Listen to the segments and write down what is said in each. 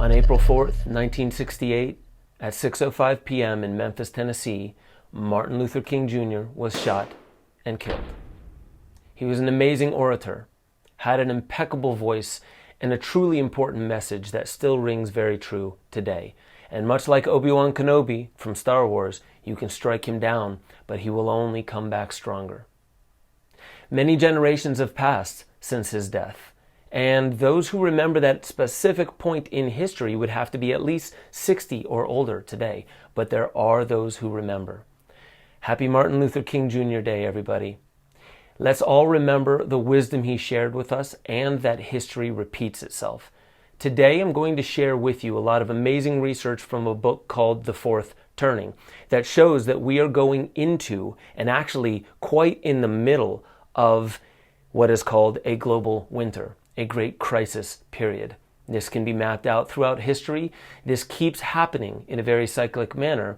On April 4th, 1968, at 6:05 p.m. in Memphis, Tennessee, Martin Luther King Jr. was shot and killed. He was an amazing orator, had an impeccable voice, and a truly important message that still rings very true today. And much like Obi-Wan Kenobi from Star Wars, you can strike him down, but he will only come back stronger. Many generations have passed since his death, and those who remember that specific point in history would have to be at least 60 or older today, but there are those who remember. Happy Martin Luther King Jr. Day, everybody. Let's all remember the wisdom he shared with us and that history repeats itself. Today I'm going to share with you a lot of amazing research from a book called The Fourth Turning that shows that we are going into, and actually quite in the middle of, what is called a global winter, a great crisis period. This can be mapped out throughout history. This keeps happening in a very cyclic manner,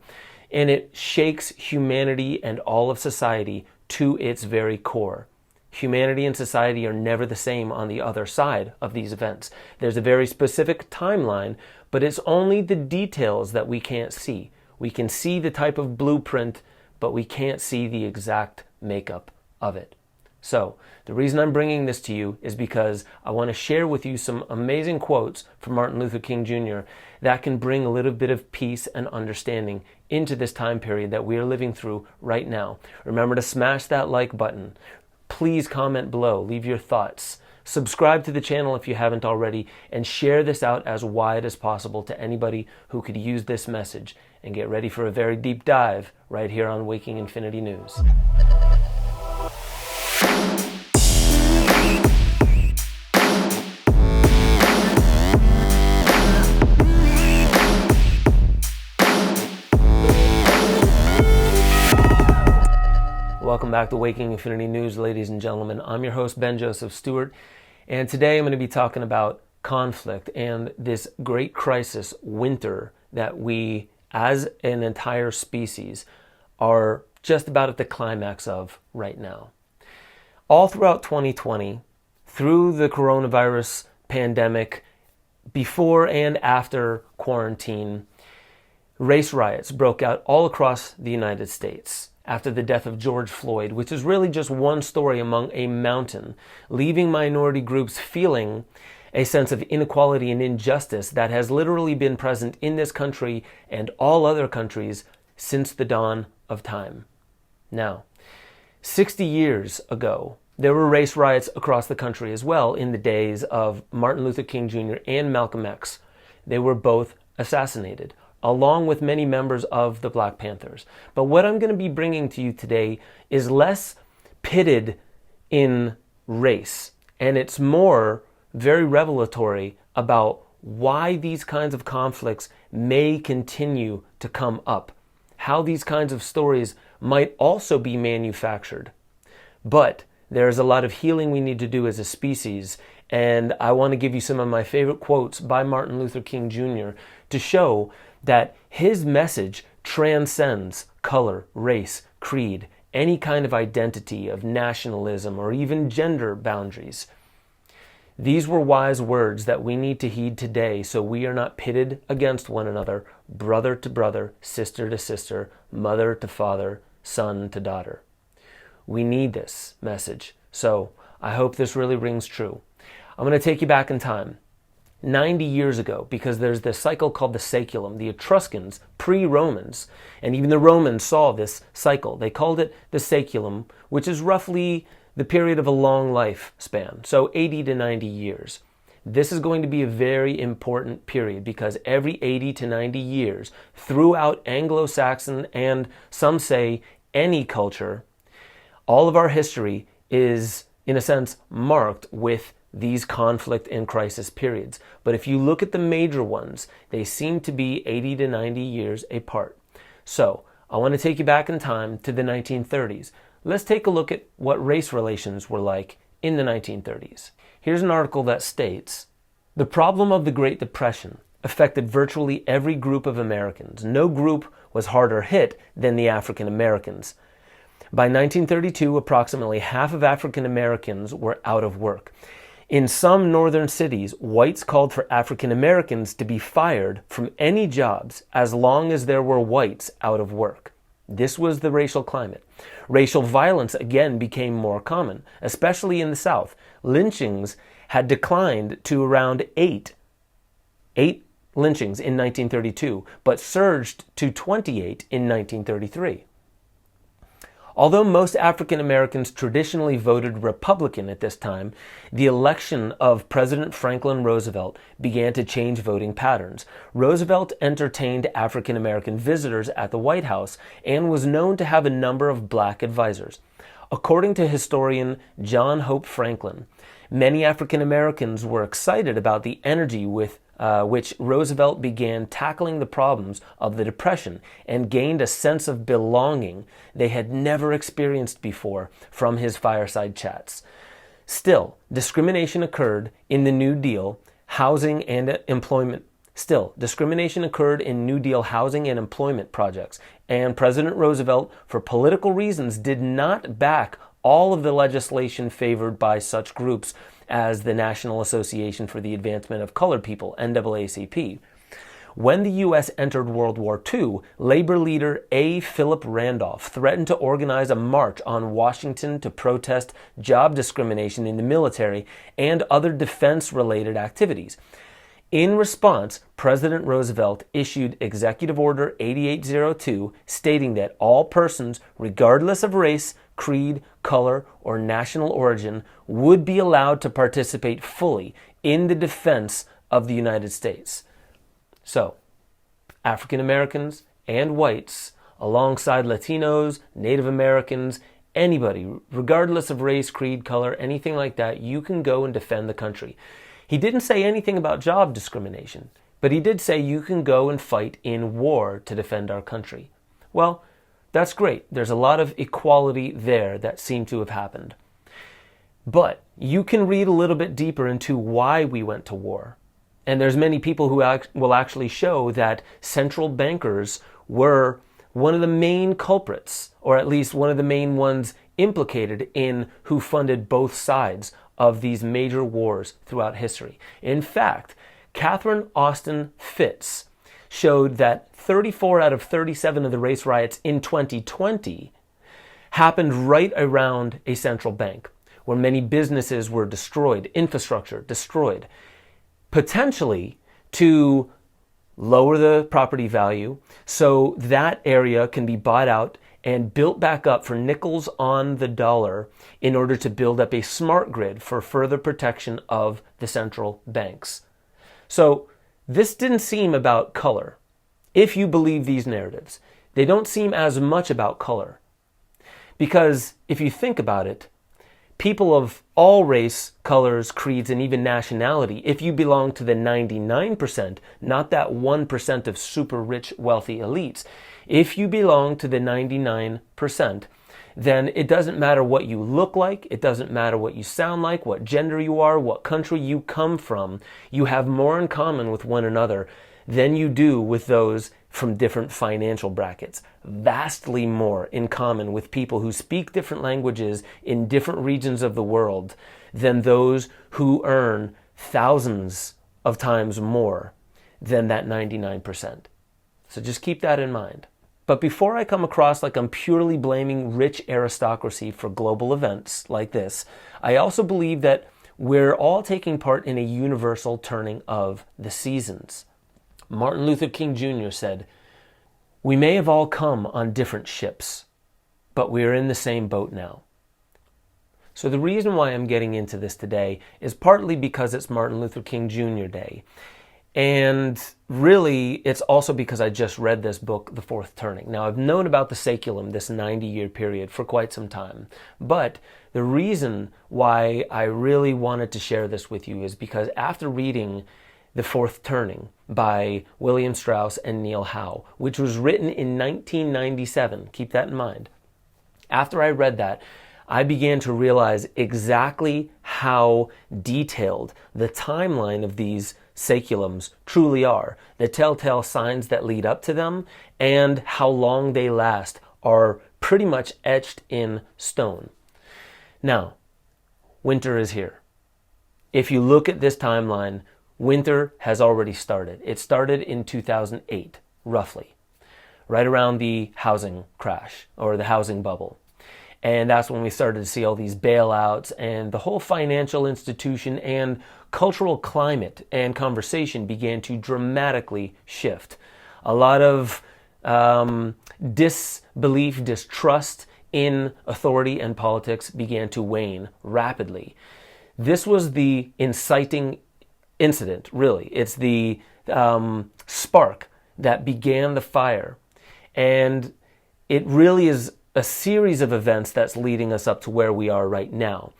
and it shakes humanity and all of society to its very core. Humanity and society are never the same on the other side of these events. There's a very specific timeline, but it's only the details that we can't see. We can see the type of blueprint, but we can't see the exact makeup of it. So, the reason I'm bringing this to you is because I want to share with you some amazing quotes from Martin Luther King Jr. that can bring a little bit of peace and understanding into this time period that we are living through right now. Remember to smash that like button. Please comment below, leave your thoughts. Subscribe to the channel if you haven't already, and share this out as wide as possible to anybody who could use this message. And get ready for a very deep dive right here on Waking Infinity News. Welcome back to Waking Infinity News, ladies and gentlemen. I'm your host, Ben Joseph Stewart, and today I'm going to be talking about conflict and this great crisis winter that we, as an entire species, are just about at the climax of right now. All throughout 2020, through the coronavirus pandemic, before and after quarantine, race riots broke out all across the United States after the death of George Floyd, which is really just one story among a mountain, leaving minority groups feeling a sense of inequality and injustice that has literally been present in this country and all other countries since the dawn of time. Now, 60 years ago, there were race riots across the country as well in the days of Martin Luther King Jr. and Malcolm X. They were both assassinated, along with many members of the Black Panthers. But what I'm going to be bringing to you today is less pitted in race, and it's more very revelatory about why these kinds of conflicts may continue to come up, how these kinds of stories might also be manufactured. But there's a lot of healing we need to do as a species, and I want to give you some of my favorite quotes by Martin Luther King Jr. to show that his message transcends color, race, creed, any kind of identity of nationalism or even gender boundaries. These were wise words that we need to heed today so we are not pitted against one another, brother to brother, sister to sister, mother to father, son to daughter. We need this message, so I hope this really rings true. I'm going to take you back in time. 90 years ago, because there's this cycle called the saeculum. The Etruscans, pre-Romans, and even the Romans saw this cycle. They called it the saeculum, which is roughly the period of a long lifespan, so 80 to 90 years. This is going to be a very important period because every 80 to 90 years, throughout Anglo-Saxon and some say any culture, all of our history is, in a sense, marked with these conflict and crisis periods. But if you look at the major ones, they seem to be 80 to 90 years apart. So, I want to take you back in time to the 1930s. Let's take a look at what race relations were like in the 1930s. Here's an article that states, "The problem of the Great Depression affected virtually every group of Americans. No group was harder hit than the African Americans. By 1932, approximately half of African Americans were out of work. In some northern cities, whites called for African Americans to be fired from any jobs as long as there were whites out of work. This was the racial climate. Racial violence again became more common, especially in the South. Lynchings had declined to around eight lynchings in 1932, but surged to 28 in 1933. Although most African Americans traditionally voted Republican at this time, the election of President Franklin Roosevelt began to change voting patterns. Roosevelt entertained African American visitors at the White House and was known to have a number of black advisors. According to historian John Hope Franklin, many African Americans were excited about the energy with which Roosevelt began tackling the problems of the Depression and gained a sense of belonging they had never experienced before from his fireside chats. Still, discrimination occurred in the New Deal housing and employment. Discrimination occurred in New Deal housing and employment projects, and President Roosevelt, for political reasons, did not back all of the legislation favored by such groups as the National Association for the Advancement of Colored People, NAACP. When the U.S. entered World War II, labor leader A. Philip Randolph threatened to organize a march on Washington to protest job discrimination in the military and other defense-related activities. In response, President Roosevelt issued Executive Order 8802, stating that all persons, regardless of race, creed, color, or national origin, would be allowed to participate fully in the defense of the United States. So, African Americans and whites, alongside Latinos, Native Americans, anybody, regardless of race, creed, color, anything like that, you can go and defend the country. He didn't say anything about job discrimination, but he did say you can go and fight in war to defend our country. Well, that's great. There's a lot of equality there that seemed to have happened. But you can read a little bit deeper into why we went to war. And there's many people who will actually show that central bankers were one of the main culprits, or at least one of the main ones implicated in who funded both sides of these major wars throughout history. In fact, Catherine Austin Fitts showed that 34 out of 37 of the race riots in 2020 happened right around a central bank, where many businesses were destroyed, infrastructure destroyed, potentially to lower the property value so that area can be bought out and built back up for nickels on the dollar in order to build up a smart grid for further protection of the central banks. So this didn't seem about color. If you believe these narratives, they don't seem as much about color. Because if you think about it, people of all race, colors, creeds, and even nationality, if you belong to the 99%, not that 1% of super rich, wealthy elites, if you belong to the 99%, then it doesn't matter what you look like, it doesn't matter what you sound like, what gender you are, what country you come from, you have more in common with one another than you do with those from different financial brackets. Vastly more in common with people who speak different languages in different regions of the world than those who earn thousands of times more than that 99%. So just keep that in mind. But before I come across like I'm purely blaming rich aristocracy for global events like this, I also believe that we're all taking part in a universal turning of the seasons. Martin Luther King Jr. said, "We may have all come on different ships, but we are in the same boat now." So the reason why I'm getting into this today is partly because it's Martin Luther King Jr. Day. And really, it's also because I just read this book, The Fourth Turning. Now, I've known about the saeculum, this 90-year period, for quite some time. But the reason why I really wanted to share this with you is because after reading The Fourth Turning by William Strauss and Neil Howe, which was written in 1997, keep that in mind. After I read that, I began to realize exactly how detailed the timeline of these saeculums truly are. The telltale signs that lead up to them and how long they last are pretty much etched in stone. Now, winter is here. if you look at this timeline, winter has already started. It started in 2008, roughly, right around the housing crash or the housing bubble. And that's when we started to see all these bailouts, and the whole financial institution and cultural climate and conversation began to dramatically shift. A lot of disbelief, distrust in authority and politics began to wane rapidly. This was the inciting incident, really. It's the spark that began the fire. And it really is a series of events that's leading us up to where we are right now.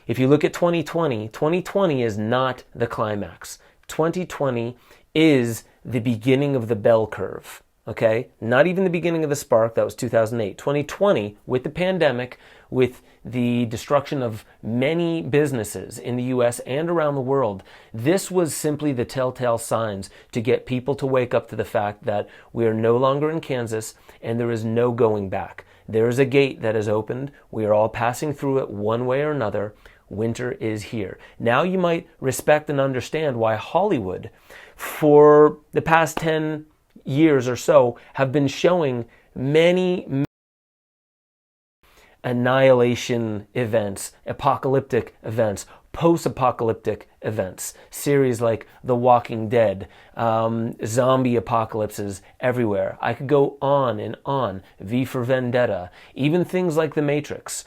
If you look at 2020, 2020 is not the climax. 2020 is the beginning of the bell curve, okay? Not even the beginning of the spark, that was 2008. 2020, with the pandemic, with the destruction of many businesses in the US and around the world, this was simply the telltale signs to get people to wake up to the fact that we are no longer in Kansas and there is no going back. There is a gate that is opened. We are all passing through it one way or another. Winter is here. Now you might respect and understand why Hollywood, for the past 10 years or so, have been showing many annihilation events, apocalyptic events, post-apocalyptic events, series like The Walking Dead, zombie apocalypses everywhere. I could go on and on. V for Vendetta, even things like The Matrix,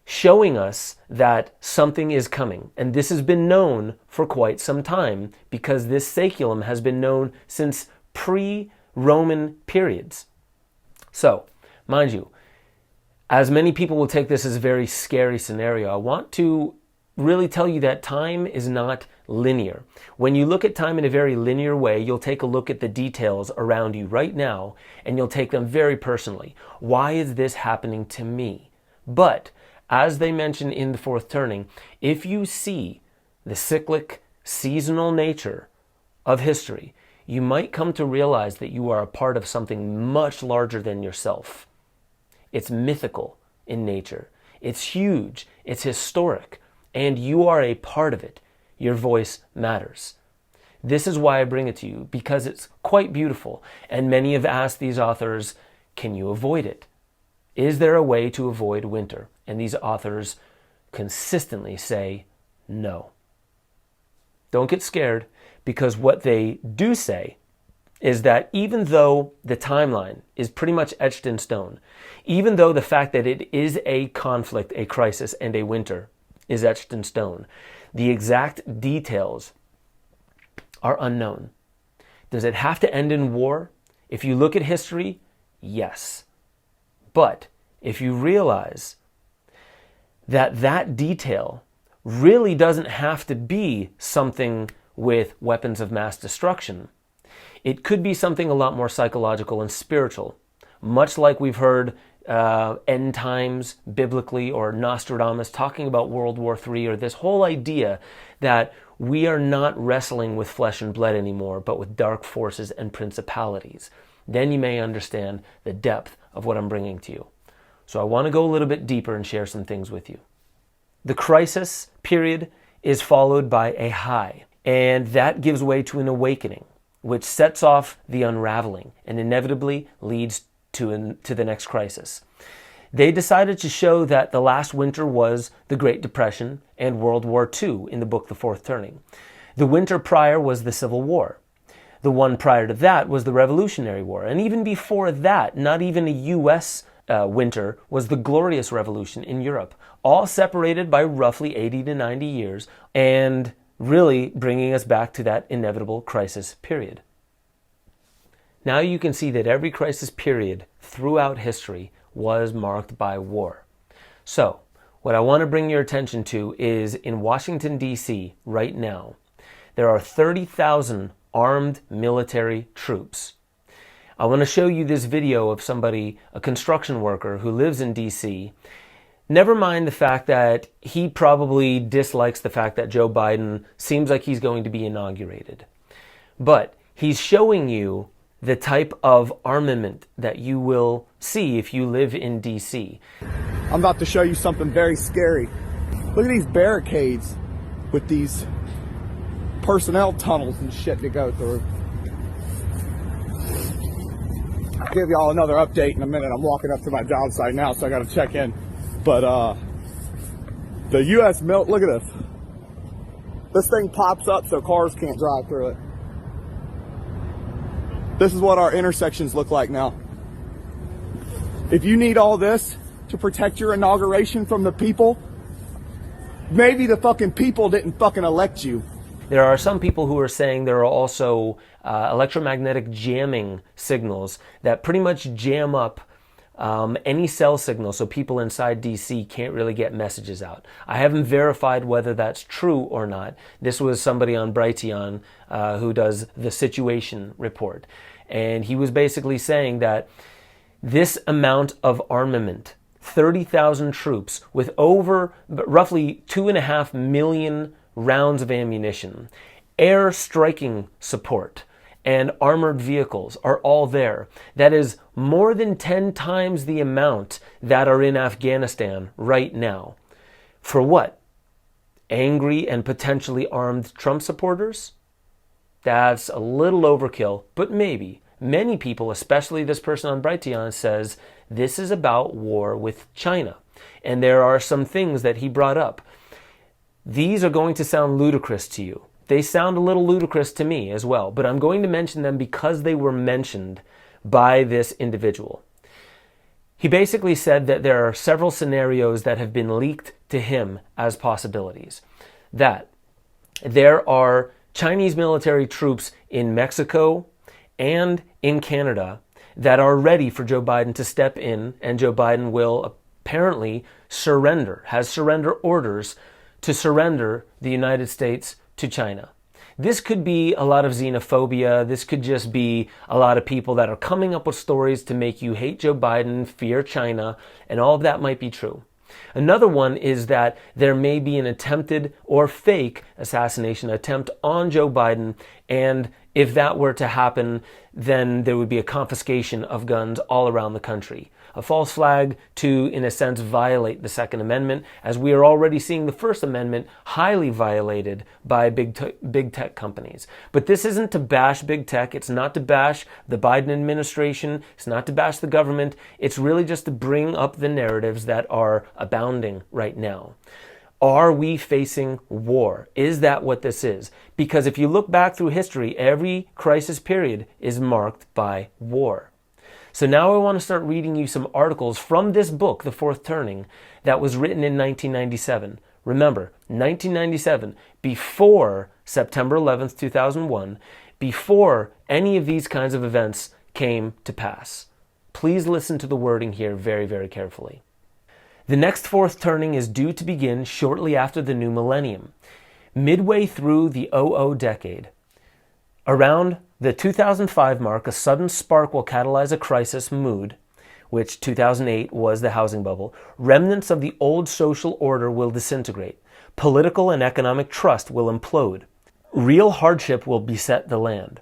showing us that something is coming. And this has been known for quite some time because this saeculum has been known since pre-Roman periods. So, mind you, as many people will take this as a very scary scenario, I want to really tell you that time is not linear. When you look at time in a very linear way, you'll take a look at the details around you right now, and you'll take them very personally. Why is this happening to me? But, as they mention in the fourth turning, if you see the cyclic, seasonal nature of history, you might come to realize that you are a part of something much larger than yourself. It's mythical in nature. It's huge. It's historic. And you are a part of it. Your voice matters. This is why I bring it to you, because it's quite beautiful. And many have asked these authors, can you avoid it? Is there a way to avoid winter? And these authors consistently say no. Don't get scared, because what they do say is that even though the timeline is pretty much etched in stone, even though the fact that it is a conflict, a crisis, and a winter is etched in stone, the exact details are unknown. Does it have to end in war? If you look at history, yes. But if you realize that that detail really doesn't have to be something with weapons of mass destruction, it could be something a lot more psychological and spiritual, much like we've heard end times biblically, or Nostradamus talking about World War III, or this whole idea that we are not wrestling with flesh and blood anymore, but with dark forces and principalities. Then you may understand the depth of what I'm bringing to you. So I want to go a little bit deeper and share some things with you. The crisis period is followed by a high, and that gives way to an awakening, which sets off the unraveling and inevitably leads to the next crisis. They decided to show that the last winter was the Great Depression and World War II in the book The Fourth Turning. The winter prior was the Civil War. The one prior to that was the Revolutionary War. And even before that, not even a U.S. Winter, was the Glorious Revolution in Europe, all separated by roughly 80 to 90 years, and really bringing us back to that inevitable crisis period. Now you can see that every crisis period throughout history was marked by war. So, what I want to bring your attention to is in Washington, D.C. right now, there are 30,000 armed military troops. I want to show you this video of somebody, a construction worker who lives in D.C. Never mind the fact that he probably dislikes the fact that Joe Biden seems like he's going to be inaugurated. But he's showing you the type of armament that you will see if you live in D.C. I'm about to show you something very scary. Look at these barricades. with these personnel tunnels and shit to go through. I'll give y'all another update in a minute. I'm walking up to my job site now, so I gotta check in. But the U.S. look at this. This thing pops up so cars can't drive through it. This is what our intersections look like now. If you need all this to protect your inauguration from the people, maybe the fucking people didn't fucking elect you. There are some people who are saying there are also electromagnetic jamming signals that pretty much jam up any cell signal, so people inside DC can't really get messages out. I haven't verified whether that's true or not. This was somebody on Brighteon who does the situation report. And he was basically saying that this amount of armament, 30,000 troops with over roughly 2.5 million rounds of ammunition, air striking support, and armored vehicles are all there. That is more than 10 times the amount that are in Afghanistan right now. For what? Angry and potentially armed Trump supporters? That's a little overkill, but maybe. Many people, especially this person on Brighteon, says this is about war with China. And there are some things that he brought up. These are going to sound ludicrous to you. They sound a little ludicrous to me as well, but I'm going to mention them because they were mentioned by this individual. He basically said that there are several scenarios that have been leaked to him as possibilities. That there are Chinese military troops in Mexico and in Canada that are ready for Joe Biden to step in, and Joe Biden will apparently has surrender orders to surrender the United States to China. This could be a lot of xenophobia. This could just be a lot of people that are coming up with stories to make you hate Joe Biden, fear China, and all of that might be true. Another one is that there may be an attempted or fake assassination attempt on Joe Biden, and if that were to happen, then there would be a confiscation of guns all around the country. A false flag to, in a sense, violate the Second Amendment, as we are already seeing the First Amendment highly violated by big tech companies. But this isn't to bash big tech. It's not to bash the Biden administration. It's not to bash the government. It's really just to bring up the narratives that are abounding right now. Are we facing war? Is that what this is? Because if you look back through history, every crisis period is marked by war. So now I want to start reading you some articles from this book, The Fourth Turning, that was written in 1997. Remember, 1997, before September 11th, 2001, before any of these kinds of events came to pass. Please listen to the wording here very, very carefully. The next fourth turning is due to begin shortly after the new millennium, midway through the 00 decade. Around the 2005 mark, a sudden spark will catalyze a crisis mood, which 2008 was the housing bubble. Remnants of the old social order will disintegrate. Political and economic trust will implode. Real hardship will beset the land,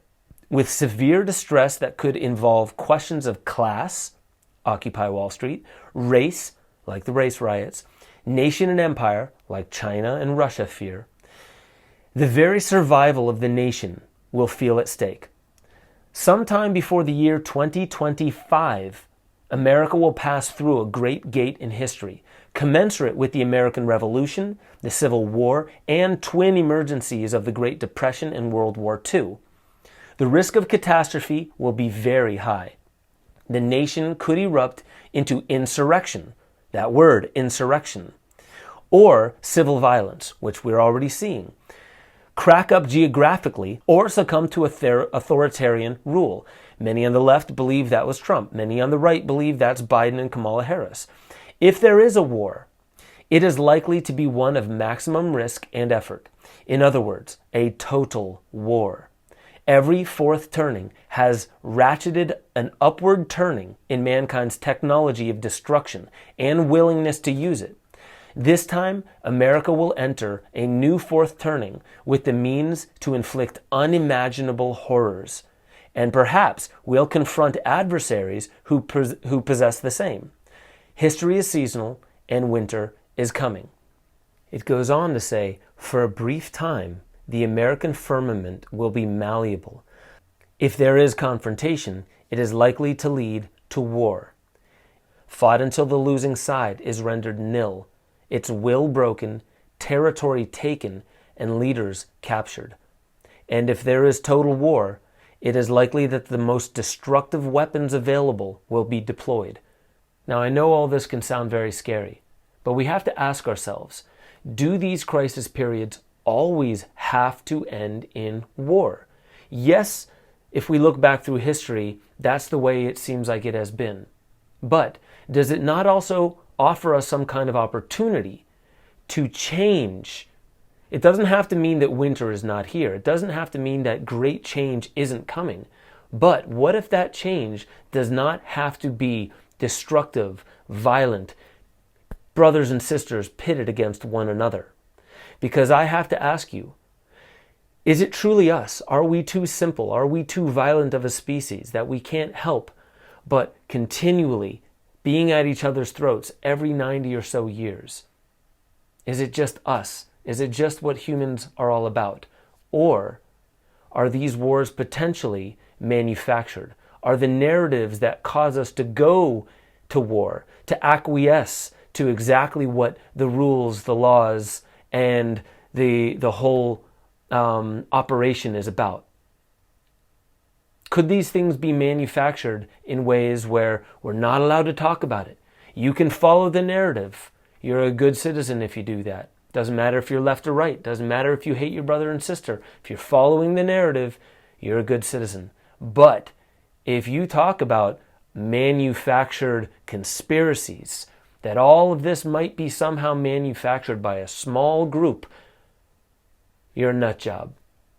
with severe distress that could involve questions of class, Occupy Wall Street, race, like the race riots, nation and empire, like China and Russia fear. The very survival of the nation will feel at stake. Sometime before the year 2025, America will pass through a great gate in history, commensurate with the American Revolution, the Civil War, and twin emergencies of the Great Depression and World War II. The risk of catastrophe will be very high. The nation could erupt into insurrection, that word, insurrection, or civil violence, which we're already seeing, crack up geographically, or succumb to authoritarian rule. Many on the left believe that was Trump. Many on the right believe that's Biden and Kamala Harris. If there is a war, it is likely to be one of maximum risk and effort. In other words, a total war. Every fourth turning has ratcheted an upward turning in mankind's technology of destruction and willingness to use it. This time, America will enter a new fourth turning with the means to inflict unimaginable horrors. And perhaps we'll confront adversaries who possess the same. History is seasonal, and winter is coming. It goes on to say, for a brief time, the American firmament will be malleable. If there is confrontation, it is likely to lead to war. Fought until the losing side is rendered nil, its will broken, territory taken, and leaders captured. And if there is total war, it is likely that the most destructive weapons available will be deployed. Now, I know all this can sound very scary, but we have to ask ourselves, do these crisis periods always have to end in war? Yes, if we look back through history, that's the way it seems like it has been. But does it not also offer us some kind of opportunity to change? It doesn't have to mean that winter is not here. It doesn't have to mean that great change isn't coming. But what if that change does not have to be destructive, violent, brothers and sisters pitted against one another? Because I have to ask you, is it truly us? Are we too simple? Are we too violent of a species that we can't help but continually being at each other's throats every 90 or so years? Is it just us? Is it just what humans are all about? Or are these wars potentially manufactured? Are the narratives that cause us to go to war, to acquiesce to exactly what the rules, the laws, and the whole operation is about? Could these things be manufactured in ways where we're not allowed to talk about it? You can follow the narrative. You're a good citizen if you do that. Doesn't matter if you're left or right. Doesn't matter if you hate your brother and sister. If you're following the narrative, you're a good citizen. But if you talk about manufactured conspiracies, that all of this might be somehow manufactured by a small group, you're a nut job.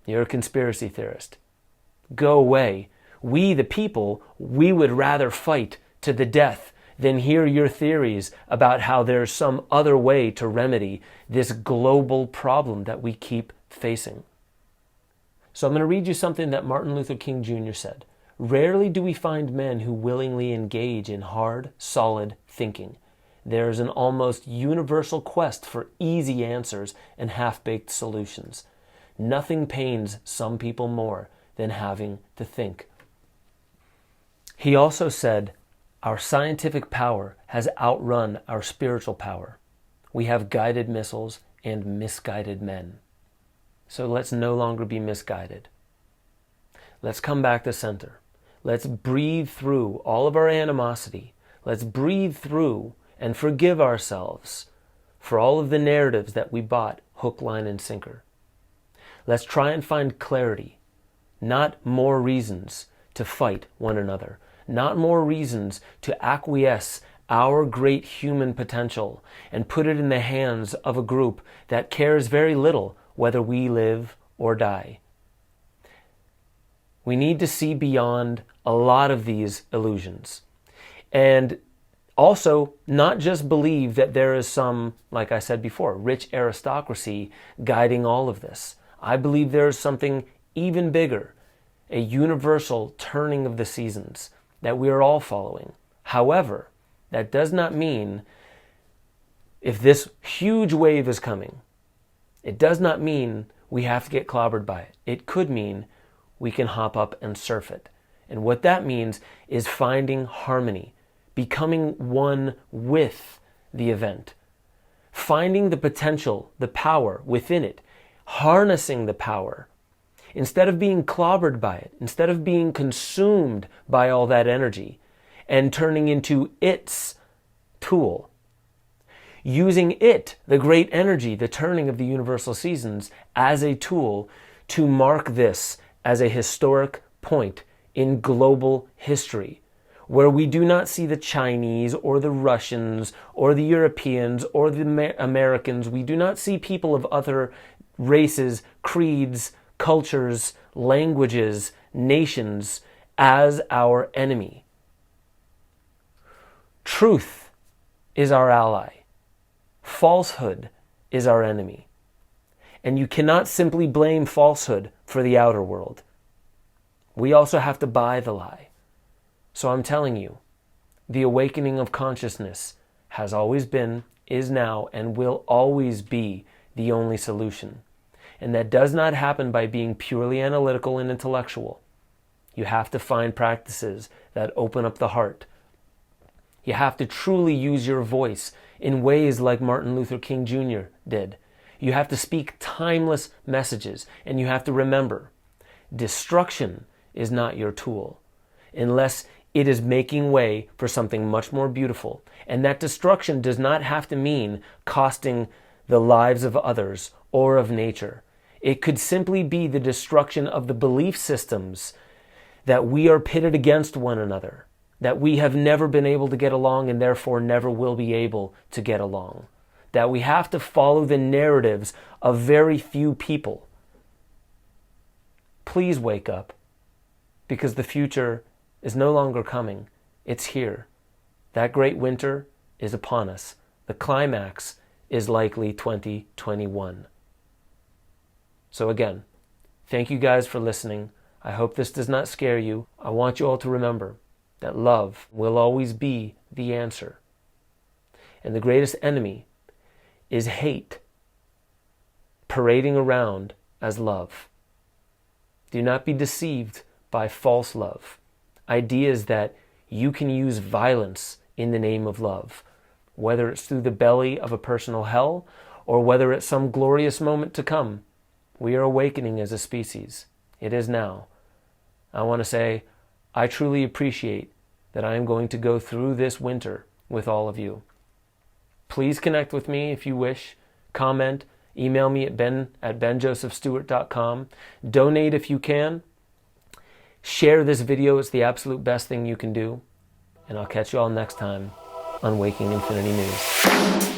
You're a conspiracy theorist. Go away. We, the people, we would rather fight to the death than hear your theories about how there's some other way to remedy this global problem that we keep facing. So I'm going to read you something that Martin Luther King Jr. said. Rarely do we find men who willingly engage in hard, solid thinking. There is an almost universal quest for easy answers and half-baked solutions. Nothing pains some people more than having to think. He also said, our scientific power has outrun our spiritual power. We have guided missiles and misguided men. So let's no longer be misguided. Let's come back to center. Let's breathe through all of our animosity. Let's breathe through and forgive ourselves for all of the narratives that we bought hook, line, and sinker. Let's try and find clarity, not more reasons to fight one another, not more reasons to acquiesce our great human potential and put it in the hands of a group that cares very little whether we live or die. We need to see beyond a lot of these illusions. And also, not just believe that there is some, like I said before, rich aristocracy guiding all of this. I believe there is something even bigger, a universal turning of the seasons that we are all following. However, that does not mean, if this huge wave is coming, it does not mean we have to get clobbered by it. It could mean we can hop up and surf it. And what that means is finding harmony, becoming one with the event, finding the potential, the power within it, harnessing the power. Instead of being clobbered by it, instead of being consumed by all that energy and turning into its tool, using it, the great energy, the turning of the universal seasons, as a tool to mark this as a historic point in global history, where we do not see the Chinese or the Russians or the Europeans or the Americans. We do not see people of other races, creeds, cultures, languages, nations as our enemy. Truth is our ally. Falsehood is our enemy. And you cannot simply blame falsehood for the outer world. We also have to buy the lie. So I'm telling you, the awakening of consciousness has always been is now and will always be the only solution. And that does not happen by being purely analytical and intellectual. You have to find practices that open up the heart. You have to truly use your voice in ways like Martin Luther King Jr. did. You have to speak timeless messages, and you have to remember, destruction is not your tool, unless it is making way for something much more beautiful. And that destruction does not have to mean costing the lives of others or of nature. It could simply be the destruction of the belief systems that we are pitted against one another, that we have never been able to get along and therefore never will be able to get along, that we have to follow the narratives of very few people. Please wake up, because the future is no longer coming. It's here. That great winter is upon us. The climax is likely 2021. So again, thank you guys for listening. I hope this does not scare you. I want you all to remember that love will always be the answer. And the greatest enemy is hate parading around as love. Do not be deceived by false love. Ideas that you can use violence in the name of love, whether it's through the belly of a personal hell or whether it's some glorious moment to come. We are awakening as a species. It is now. I want to say, I truly appreciate that I am going to go through this winter with all of you. Please connect with me if you wish. Comment, email me at ben@benjosephstewart.com. Donate if you can. Share this video. It's the absolute best thing you can do. And I'll catch you all next time on Waking Infinity News.